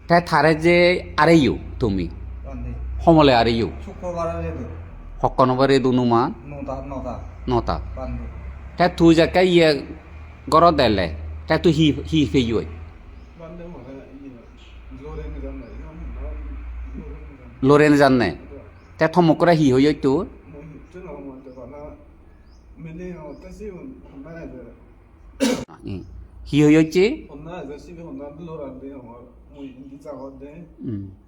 তাই থারে যে আরেইও তুমি Bandi. সমলে আরেইও Syukur itu. সকনবারে দুনুমা Nota. নতা Bandi. তাই তুই যাকে ইয়ে গর দেলে তাই তুই হি ফেইও Bande mana ini Loren jangan ini Loren Loren জানে তাই থমক করে হি হইয় তো mau itu nama mana karena milih orang sih Honda aja হি হইছে Honda aja sih Honda tuh Loren deh mau ini jangan deh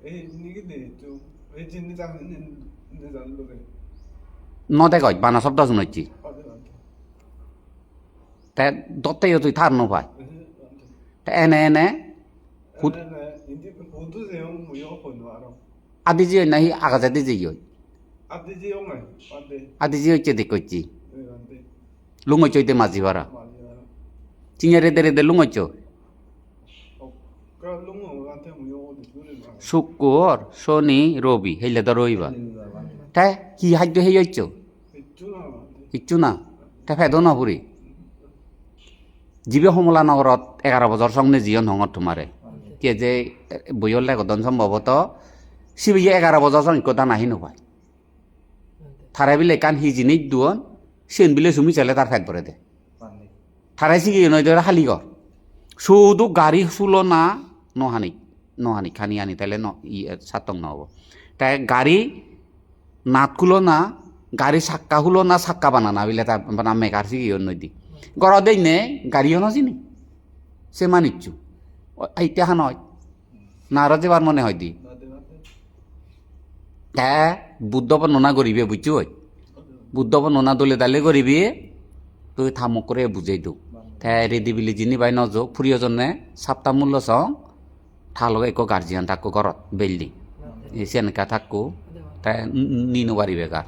ini gitu itu ini jangan ini jangan Loren নদে গজ বানা শব্দ শুনেছি ada nanti তাই দত্তেও তুই থার নভাই Bande তাই এনে এনে ini foto sih yang mau yang pun warung আদি যে নাহি আগাজাতে যে ইয় ada sih yang nggak Bande আদি যে হচ্ছে দেখছি Bande লুঙ্গই চইতে মাঝি ভাড়া malah চিঙারে দেরে দে লুঙ্গই চো kalau lu mau nanti mau yang di sini mah শুক্র শনি রবি হেলে তো রবিবার তাই কি হাজ্য হেই হইছ itu nama ইচ্ছু না তাই ফেদো না পুরি জীবে সমলা নগরত 11 বছর সঙ্গে জীবন হঙত তোমারে কে যে বইয়র লেগদন সম্ভবত সিবিয়ে 11 বছর সঙ্গে কথা নাহি নপায় থারাই বিলে কান হিজিনি দুয়ন সেন বিলে সুমি চলে তার ফেদ ভরে দে Bandi. থারাই সিগি নয় ধরে খালি কর শুধু গাড়ি শুলো না নহানি খানি আনি তাহলে সাতং নহব তাই গাড়ি নাত খুলো না গাড়ি সাক্কা হলো না সাক্কা বানানা বিলে তার মেকার সিগি নদী গড় দেই নে গাড়িও নজিনি সে মানিচ্ছু এইটা নয় না আর যেবার মনে হয় দি হ্যাঁ বুদ্ধ বর্ণনা করিবে বুঝছো বুদ্ধ বর্ণনা দলে দালে করিবি তুই থামক করে বুঝাই দু তাই রেডি বিলি জিনি বাই নজো ফুরিয় জন্যে সাপ্তাহ মূল্য সং থালো এক গার্জিয়ান থাকো ঘরত বেলদি সেনকা থাকো তাই নিনো পারিবে গার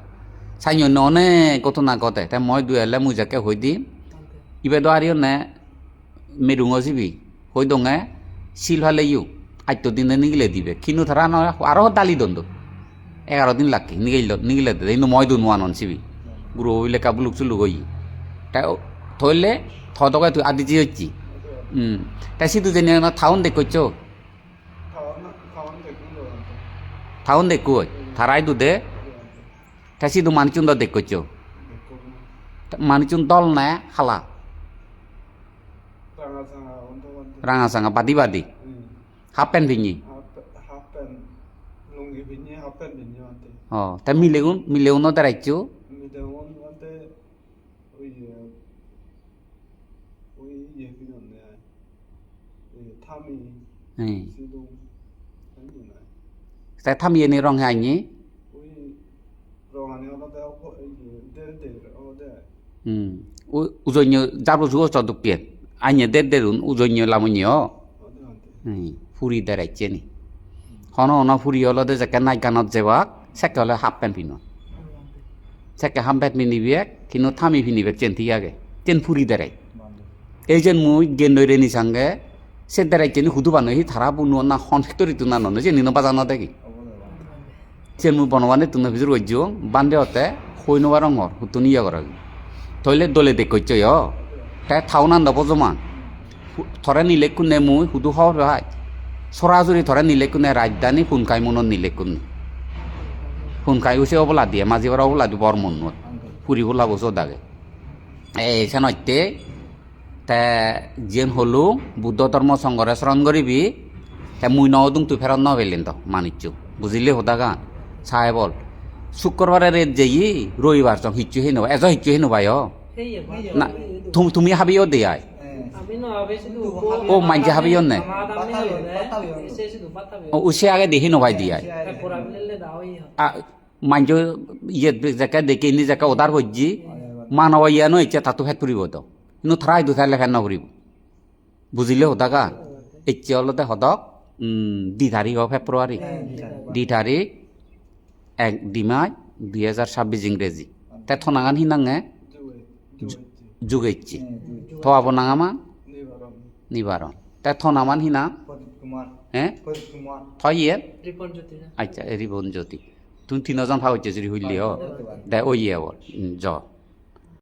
সাইন অনেক কত না কতে তাই মই দুয়ালে মুজাকে হই দি ইবে তো আরিও নে মেরুঙ যাবি হই দঙে শিল হালে ইউ আইতো দিনে নিগিলে দিবে কিনু থারা নয় আরো দালি দন্দ 11 দিন লাগি নিগিলে দে ইনো মই দুন ওয়ান অনসিবি গুরু হইলে কাবুলুক চুলু গই তাই থইলে থদকে তুই আদি জি হচ্ছি তাই সিধু জেনে না থাউন দেখছো kawan dekul nanti থাউন দেখু থারাই দুদে তাই সিধু মানিচুন দ দেখছো dekul মানিচুন দল না খালা sangat untuk nanti রাঙা সাঙা বাদি বাদি হাফ প্যান্ট ভিঙি hapen lungi bini hapen bini nanti ও তাই মিলেউন দাঁড়াইছো midangun nanti iya gitu nih Tami sidung ini nih তাই থামিয়ে নি রং হাইনি rohani orang teh apa deh oh deh উজন্য যাবো জুয়ো চদুকিয়ে আইনে দেরুন উজন্য লামুনিও ada nanti ফুরি দাঁড়াইছে নি হন হন ফুরি হলো দে যাকে নাই গানত যাবাক সেকে হলে হাফ প্যান্ট পিনো সেকে হাফ প্যান্ট পিনিবে কিন্তু থামি পিনিবে চেন ঠিক আগে চেন ফুরি দাঁড়াই Bandi. এই যে মুই গেন্ডরে নি সঙ্গে সে দাঁড়াইছে নি হুদু বানো হি থারা বুনো না হন ফেক্টরি তুনা ননো যে নিনো বাজানো দেখি চেন মুই বনবানে তুনা ভিতর গজ্য বান্দে হতে হইনোবা রঙর হুতুনি ইয়া করা থইলে দলে দেখছ তাই থাউনান দব জমান থরে নিলে কোনে মুই হুদু হওয়ার ভাই সরাসরি থরে নিলে কোনে রাজধানী ফুনকাই মনত নিলে কোনে ফুনকাই উঠে অবলা দিয়ে মাঝিবার অবলা দিব বর মন ফুরি বলা বসো দাগে এই নইতে তে যেন হলো বুদ্ধ ধর্ম সংঘরে স্মরণ করিবি তে মুই নদুং তুই ফেরত ন পেলেন তো মানিচ্ছু বুঝিলে হোদা গান সাহেব বল শুক্রবারে রেত যেই রবিবার চং হিচ্ছু হে নবা এজ হিচ্ছু হে নবাই না তুমি হাবিও দেয়াই ও মানছে হাবিও নে ও উসে আগে দেখি নবাই দিয়াই মানছে ইয়ে জায়গা দেখে ইনি জায়গা ওদার হজ্জি মানব ইয়ানো ইচ্ছা তাতো ফেট ফুরিব তো কিন্তু থারাই দুথাইলে ফেন নকরিব বুঝিলে হোদা গান ইচ্ছে হলতে হদক 2 তারিখ ফেব্রুয়ারি 2 তারিখ 1 ডিমাই 2026 ইংরেজি তে থনাগান হিনাঙে যুগেচ্ছি থোয়াবো নাঙামা নিবারণ তে থনামান হিনা হ্যাঁ থইয়ে আচ্ছা রিবন জ্যোতি তুমি 3জন ভাব হচ্ছে যদি হইলি দে ওই জ